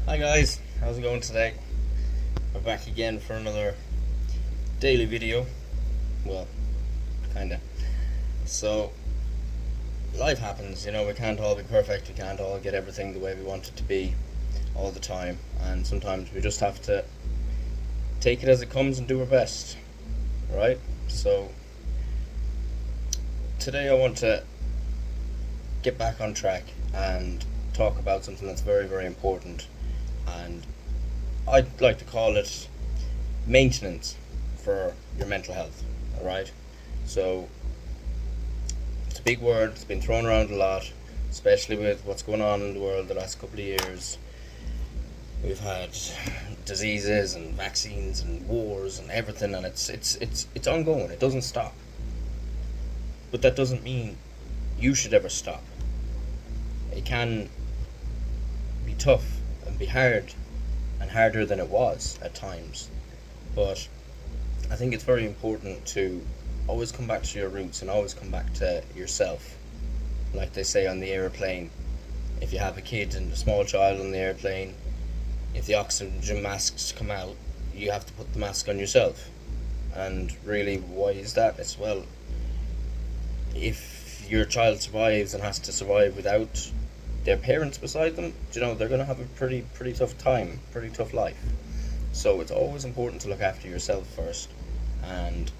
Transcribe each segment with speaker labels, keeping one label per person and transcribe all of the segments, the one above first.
Speaker 1: Hi guys, how's it going today? We're back again for another daily video. Well, kinda. So, life happens, we can't all be perfect, we can't all get everything the way we want it to be all the time, and sometimes we just have to take it as it comes and do our best, right? So, today I want to get back on track and talk about something that's very, very important, and I'd like to call it maintenance for your mental health. All right. So it's a big word. It's been thrown around a lot, especially with what's going on in the world the last couple of years. We've had diseases and vaccines and wars and everything, and it's ongoing. It doesn't stop. But that doesn't mean you should ever stop. It can be tough and be hard and harder than it was at times. But I think it's very important to always come back to your roots and always come back to yourself. Like they say on the airplane, if you have a kid and a small child on the airplane, if the oxygen masks come out, you have to put the mask on yourself. And really, why is that? It's, well, if your child survives and has to survive without their parents beside them, they're going to have a pretty tough time, pretty tough life. So it's always important to look after yourself first, and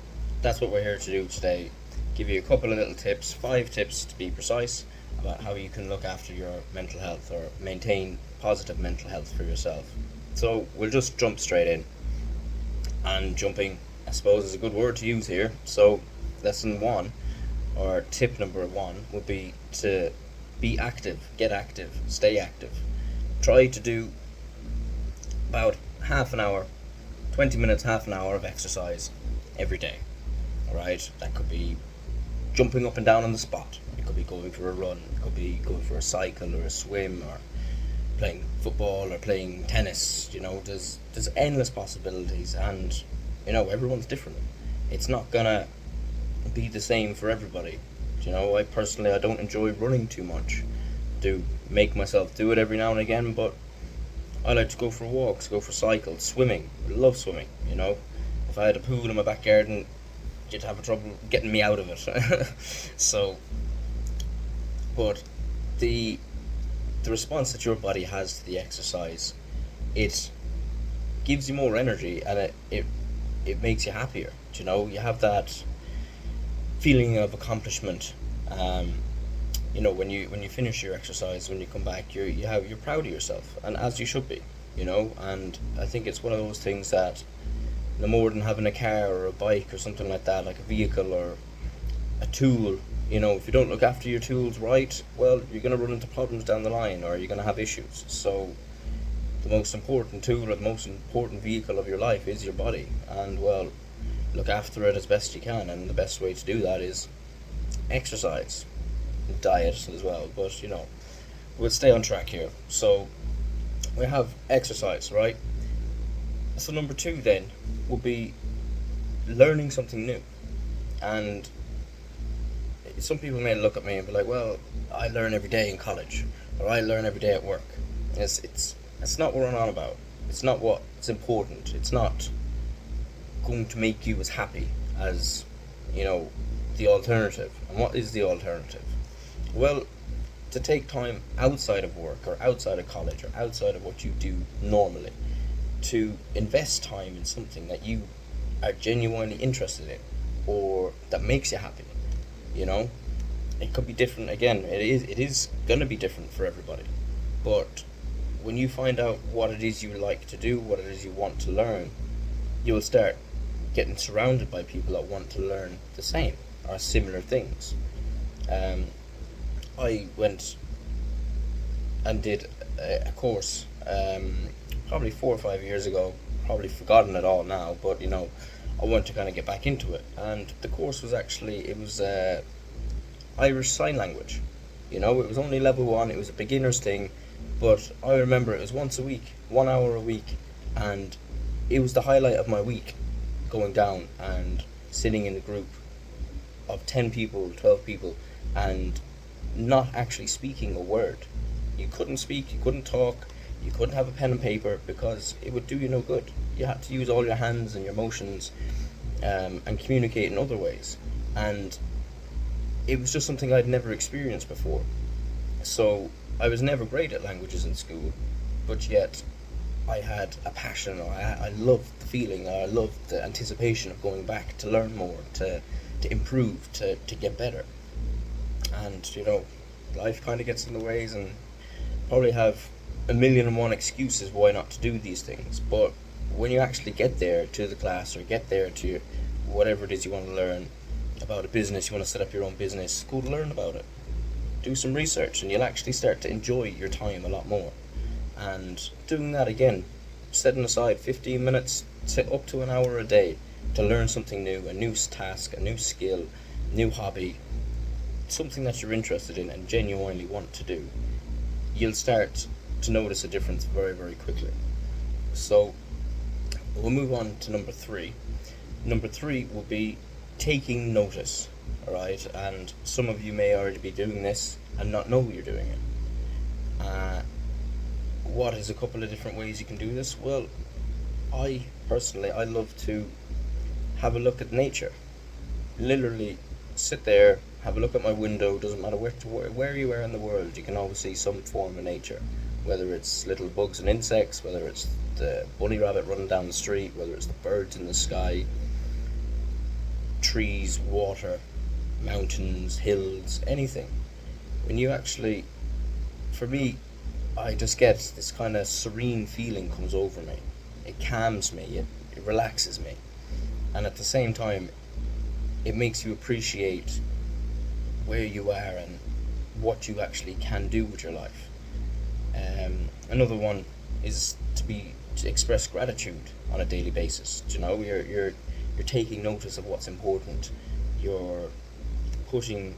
Speaker 1: that's what we're here to do today. Give you a couple of little tips, 5 tips to be precise, about how you can look after your mental health or maintain positive mental health for yourself. So we'll just jump straight in. And jumping, I suppose, is a good word to use here. So lesson 1, or tip number 1, would be to be active, get active, stay active. Try to do about half an hour, 20 minutes, half an hour of exercise every day. Alright? That could be jumping up and down on the spot. It could be going for a run. It could be going for a cycle or a swim or playing football or playing tennis. There's endless possibilities, and everyone's different. It's not gonna be the same for everybody. I personally, I don't enjoy running too much. Do make myself do it every now and again, but I like to go for walks, go for cycles, swimming. I love swimming. If I had a pool in my back garden, you'd have trouble getting me out of it. So, but the response that your body has to the exercise, it gives you more energy, and it makes you happier. You have that feeling of accomplishment. When you finish your exercise, when you come back, you're proud of yourself, and as you should be. And I think it's one of those things that, no more than having a car or a bike or something like that, like a vehicle or a tool. If you don't look after your tools right, well, you're going to run into problems down the line, or you're going to have issues. So the most important tool or the most important vehicle of your life is your body, and, well, look after it as best you can, and the best way to do that is exercise, diet as well. But we'll stay on track here. So we have exercise, right? So number 2 then would be learning something new. And some people may look at me and be like, well, I learn every day in college, or I learn every day at work. It's not what we're on about. It's not what's important. It's not going to make you as happy as the alternative. And what is the alternative? Well, to take time outside of work or outside of college or outside of what you do normally, to invest time in something that you are genuinely interested in, or that makes you happy. It could be different. Again, it is going to be different for everybody, but when you find out what it is you like to do, what it is you want to learn, you'll start getting surrounded by people that want to learn the same or similar things. I went and did a course probably 4 or 5 years ago. Probably forgotten it all now, but I want to kind of get back into it. And the course was it was Irish Sign Language. It was only level 1. It was a beginner's thing, but I remember it was once a week, 1 hour a week, and it was the highlight of my week, going down and sitting in a group of 10 people, 12 people, and not actually speaking a word. You couldn't speak, you couldn't talk, You couldn't have a pen and paper because it would do you no good. You had to use all your hands and your motions, and communicate in other ways. And it was just something I'd never experienced before. So I was never great at languages in school, but yet I had a passion. I loved the feeling. I loved the anticipation of going back to learn more, to improve, to get better. And life kind of gets in the ways, and probably have a million and one excuses why not to do these things. But when you actually get there to the class, or get there to whatever it is you want to learn about a business, you want to set up your own business, go to learn about it. Do some research, and you'll actually start to enjoy your time a lot more. And doing that again, setting aside 15 minutes to up to an hour a day to learn something new, a new task, a new skill, new hobby, something that you're interested in and genuinely want to do, you'll start to notice a difference very, very quickly. So we'll move on to number 3. Number 3 will be taking notice. Alright, and some of you may already be doing this and not know you're doing it. What is a couple of different ways you can do this? Well, I love to have a look at nature. Literally sit there, have a look at my window. Doesn't matter where you are in the world, you can always see some form of nature. Whether it's little bugs and insects, whether it's the bunny rabbit running down the street, whether it's the birds in the sky, trees, water, mountains, hills, anything. When you actually, for me, I just get this kind of serene feeling comes over me. It calms me, it relaxes me. And at the same time, it makes you appreciate where you are and what you actually can do with your life. Another one is to express gratitude on a daily basis. You're taking notice of what's important. You're getting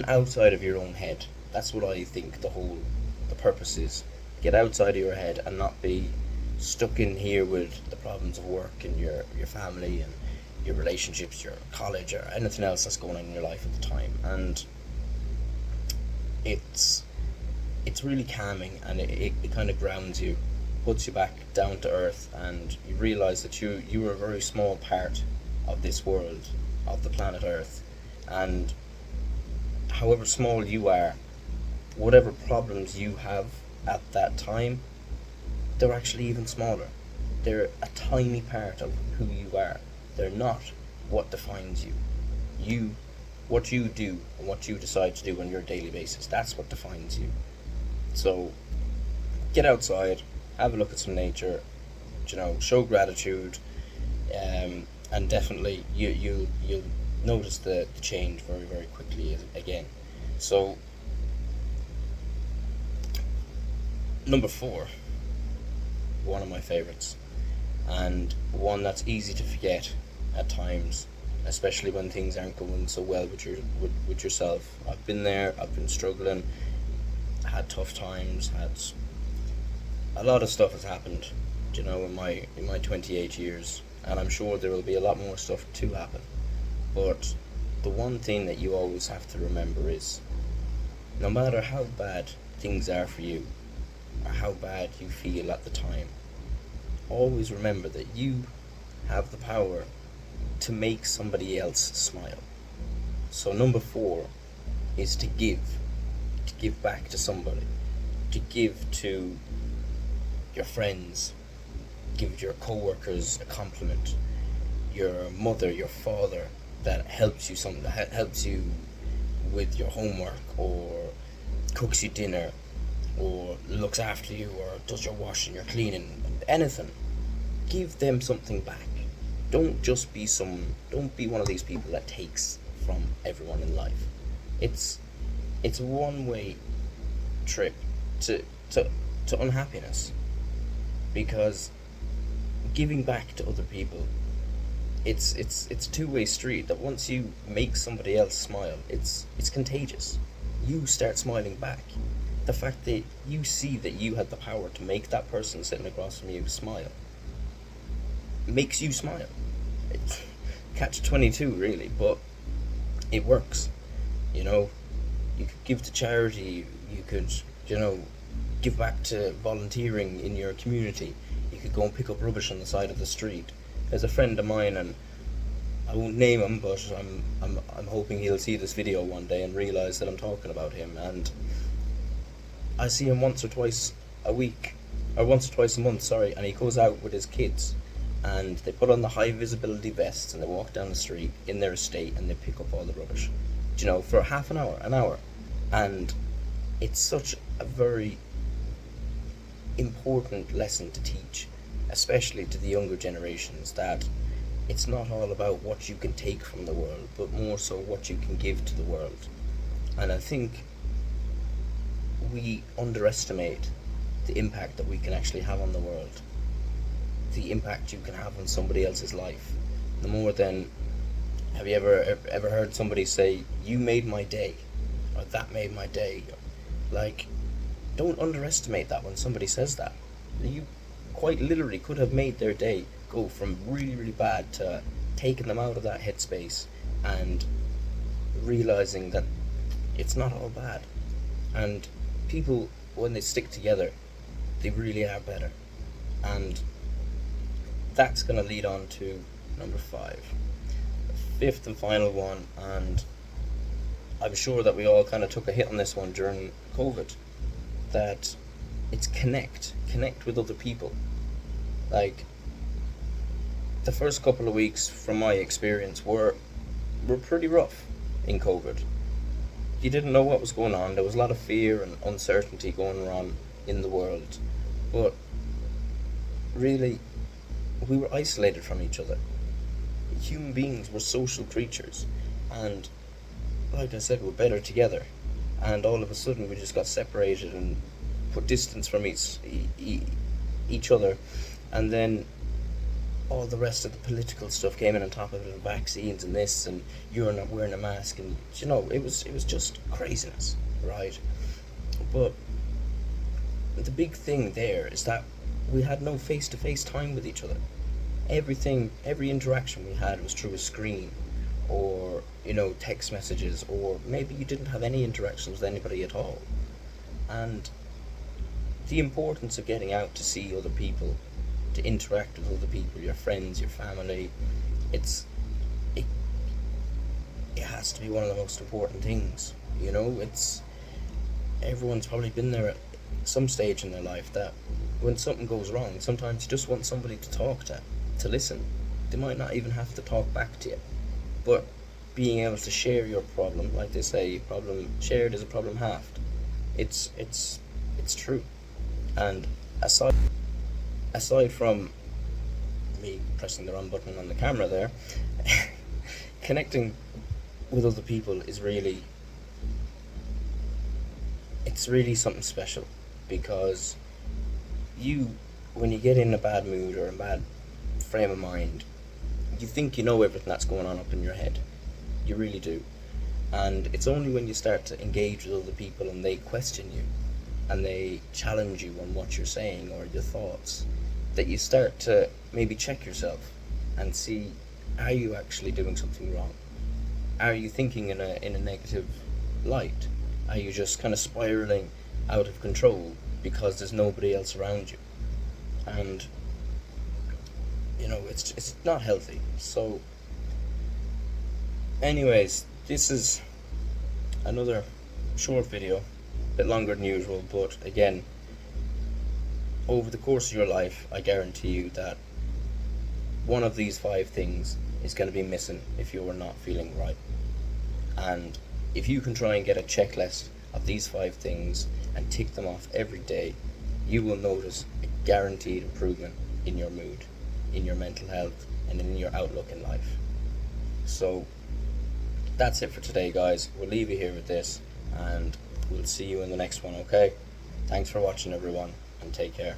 Speaker 1: outside of your own head. That's what I think the purpose is. Get outside of your head and not be stuck in here with the problems of work and your family and your relationships, your college, or anything else that's going on in your life at the time. And it's really calming, and it kind of grounds you, puts you back down to earth, and you realize that you are a very small part of this world, of the planet Earth. And however small you are, whatever problems you have at that time, they're actually even smaller. They're a tiny part of who you are. They're not what defines you. What you do and what you decide to do on your daily basis, that's what defines you. So get outside, have a look at some nature, show gratitude, and definitely you'll notice the change very, very quickly again. So number 4, one of my favorites, and one that's easy to forget at times, especially when things aren't going so well with yourself. I've been there, I've been struggling, had tough times, had a lot of stuff has happened, in my 28 years, and I'm sure there will be a lot more stuff to happen. But the one thing that you always have to remember is, no matter how bad things are for you, or how bad you feel at the time, always remember that you have the power to make somebody else smile. So number 4 is to give back to somebody, to give to your friends, give your co-workers a compliment, your mother, your father, that helps you with your homework, or cooks you dinner, or looks after you, or does your washing, your cleaning, anything. Give them something back. Don't be one of these people that takes from everyone in life. It's a one-way trip to unhappiness, because giving back to other people, it's a two-way street. That once you make somebody else smile, it's contagious. You start smiling back. The fact that you see that you had the power to make that person sitting across from you smile makes you smile. It's catch-22 really, but it works. You could give to charity, you could, give back to volunteering in your community. You could go and pick up rubbish on the side of the street. There's a friend of mine, and I won't name him, but I'm hoping he'll see this video one day and realise that I'm talking about him. And I see him once or twice a week, or once or twice a month, sorry, and he goes out with his kids, and they put on the high visibility vests and they walk down the street in their estate and they pick up all the rubbish, you know, for half an hour. And it's such a very important lesson to teach, especially to the younger generations, that it's not all about what you can take from the world, but more so what you can give to the world. And I think we underestimate the impact that we can actually have on the world, the impact you can have on somebody else's life. No more than, have you ever heard somebody say, "You made my day," or "That made my day"? Like, don't underestimate that when somebody says that. You quite literally could have made their day go from really, really bad to taking them out of that headspace and realizing that it's not all bad. And people, when they stick together, they really are better. And that's going to lead on to number 5, the fifth and final one. And I'm sure that we all kind of took a hit on this one during COVID, that it's connect with other people. Like, the first couple of weeks, from my experience, were pretty rough in COVID. You didn't know what was going on. There was a lot of fear and uncertainty going on in the world. But really, we were isolated from each other. Human beings were social creatures. And like I said, we're better together. And all of a sudden, we just got separated and put distance from each other. And then all the rest of the political stuff came in on top of it, and vaccines and this, and you're not wearing a mask, and you know, it was just craziness, right? But the big thing there is that we had no face-to-face time with each other. Every interaction we had was through a screen, or, you know, text messages, or maybe you didn't have any interactions with anybody at all. And the importance of getting out to see other people, to interact with other people, your friends, your family, it has to be one of the most important things. You know, everyone's probably been there at some stage in their life, that when something goes wrong, sometimes you just want somebody to talk to listen. They might not even have to talk back to you, but being able to share your problem, like they say, problem shared is a problem halved. It's true. And aside from me pressing the wrong button on the camera there, connecting with other people is really something special, because when you get in a bad mood or a bad frame of mind, you think you know everything that's going on up in your head. You really do. And it's only when you start to engage with other people and they question you and they challenge you on what you're saying or your thoughts, that you start to maybe check yourself and see, are you actually doing something wrong? Are you thinking in a negative light? Are you just kind of spiraling out of control because there's nobody else around you? And you know, it's not healthy. So anyways, this is another short video, a bit longer than usual, but again, over the course of your life, I guarantee you that one of these 5 things is going to be missing if you are not feeling right. And if you can try and get a checklist of these 5 things and tick them off every day, you will notice a guaranteed improvement in your mood, in your mental health, and in your outlook in life. So that's it for today, guys. We'll leave you here with this, and we'll see you in the next one, okay? Thanks for watching, everyone, and take care.